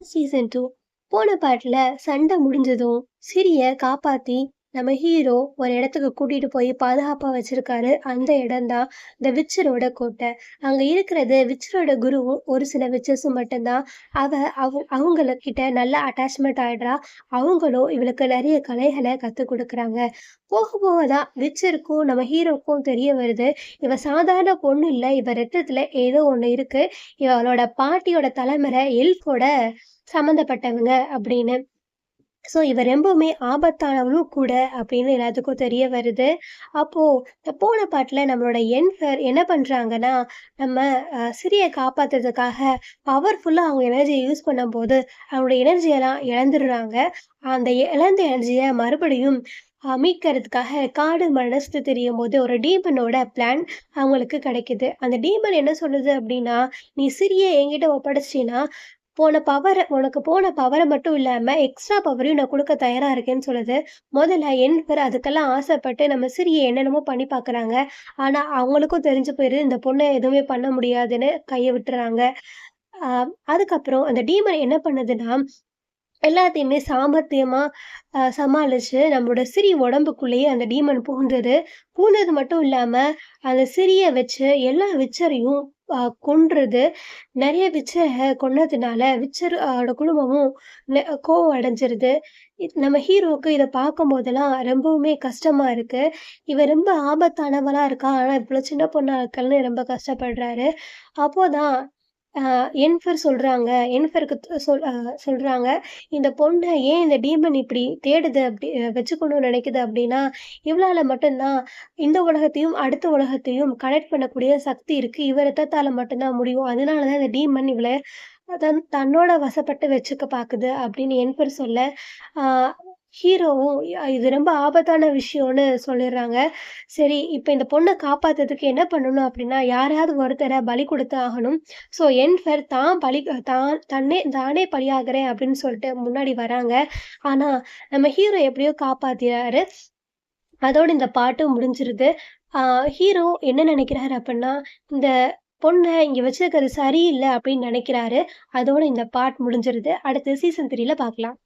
Season 2 போன பாட்டுல சண்டை முடிஞ்சதும் சிரிய காப்பாத்தி நம்ம ஹீரோ ஒரு இடத்துக்கு கூட்டிட்டு போய் பாதுகாப்பா வச்சிருக்காரு. அந்த இடம்தான் இந்த விச்சரோட கோட்டை. அங்க இருக்கிறது விச்சரோட குருவும் ஒரு சில விச்சர்ஸும் மட்டும்தான். அவ அவங்கள கிட்ட நல்ல அட்டாச்மெண்ட் ஆயிடுறா. அவங்களும் இவளுக்கு நிறைய கலைகளை கத்துக் கொடுக்குறாங்க. போக போக தான் விச்சருக்கும் நம்ம ஹீரோக்கும் தெரிய வருது. இவ சாதாரண பொண்ணு இல்ல, இவ ரத்தத்துல ஏதோ ஒண்ணு இருக்கு. இவளோட பாட்டியோட தலைமுறை எல்ஃபோட சம்மந்தப்பட்டவங்க அப்படின்னு. ஸோ இவ ரொம்பவுமே ஆபத்தானவளும் கூட அப்படின்னு எல்லாத்துக்கும் தெரிய வருது. அப்போ இந்த போன பாட்டுல நம்மளோட என்ஃபர் என்ன பண்றாங்கன்னா, நம்ம சிரிய காப்பாத்துறதுக்காக பவர்ஃபுல்லா அவங்க எனர்ஜிய யூஸ் பண்ணும்போது, அவங்களோட எனர்ஜியெல்லாம் இழந்துடுறாங்க. அந்த இழந்த எனர்ஜிய மறுபடியும் மீட்கறதுக்காக காடு மனசு தெரியும்போது ஒரு டீமனோட பிளான் அவங்களுக்கு கிடைக்குது. அந்த டீமன் என்ன சொல்லுது அப்படின்னா, "நீ சிரிய என்கிட்ட ஒப்படைச்சிட்டீன்னா, உனக்கு போன பவர மட்டும் இல்லாம, எக்ஸ்ட்ரா பவரையும் நான் குடுக்க தயாரா இருக்கேன்னு" சொல்லுது. முதல்ல என்ஃபர் அதுக்கெல்லாம் ஆசைப்பட்டு நம்ம சிரிய என்னென்னமோ பண்ணி பார்க்குறாங்க. ஆனா, அவங்களுக்கும் தெரிஞ்சு போயிருது, இந்த பொண்ண எதுவுமே பண்ண முடியாதுன்னு கைய விட்டுர்றாங்க. அ அதுக்கப்புறம் அந்த டீமன் என்ன பண்ணுதுன்னா, எல்லாத்தையுமே சாமர்த்தியமா சமாளிச்சு நம்மளோட சிரி உடம்புக்குள்ளேயே அந்த டீமன் புகுந்தது. புகுந்தது மட்டும் இல்லாம, அந்த சிரிய வச்சு எல்லா விச்சரையும் அ கொன்றுது. நெறைய விச்சர கொன்னதுனால விச்சர் ஓட குடும்பமும் கோவம் அடைஞ்சிருது. நம்ம ஹீரோவுக்கு இத பார்க்கும்போதெல்லாம் ரொம்பவுமே கஷ்டமா இருக்கு. இவ ரொம்ப ஆபத்தானவளா இருக்கா. ஆனா, இவ்ளோ சின்ன பொண்ணா இருக்காள்ன்னு ரொம்ப கஷ்டப்படுறாரு. அப்போதான் அ என்ஃபர் சொல்றாங்க. என்ஃபருக்கு சொல்றாங்க, "இந்த பொண்ண ஏன் இந்த டீமன் இப்படி தேடுது வச்சுக்கணும்னு நினைக்குது அப்படின்னா, இவளால மட்டும் தான் இந்த உலகத்தையும், அடுத்த உலகத்தையும் கனெக்ட் பண்ணக்கூடிய சக்தி இருக்கு. இவ ரத்தத்தால மட்டும் தான் முடியும். அதனால தான் இந்த டீமன் இவள தன்னோட வசப்பட்டு வச்சுக்க பாக்குது" அப்படின்னு என்ஃபர் சொல்ல, ஆ ஹீரோவும் இது ரொம்ப ஆபத்தான விஷயம்னு சொல்லிடுறாங்க. சரி, இப்ப இந்த பொண்ண காப்பாத்துறதுக்கு என்ன பண்ணணும் அப்படின்னா, யாரையாவது ஒருத்தர பலி குடுத்து ஆகணும். ஸோ என்ஃபர் தான் பலி தானே பலியாகுறேன் அப்படின்னு சொல்லிட்டு முன்னாடி வராங்க. ஆனா, நம்ம ஹீரோ எப்படியோ காப்பாத்திறாரு. அதோட இந்த பாட்டும் முடிஞ்சிருது. ஆ ஹீரோ என்ன நெனைக்கிறாரு அப்புட்ன்னா, இந்த பொண்ண இங்க வச்சிருக்கிறது சரியில்ல அப்படின்னு நெனைக்கிறாரு. அதோட இந்த பார்ட் முடிஞ்சிருது. அடுத்து சீசன் 3ல பார்க்கலாம்.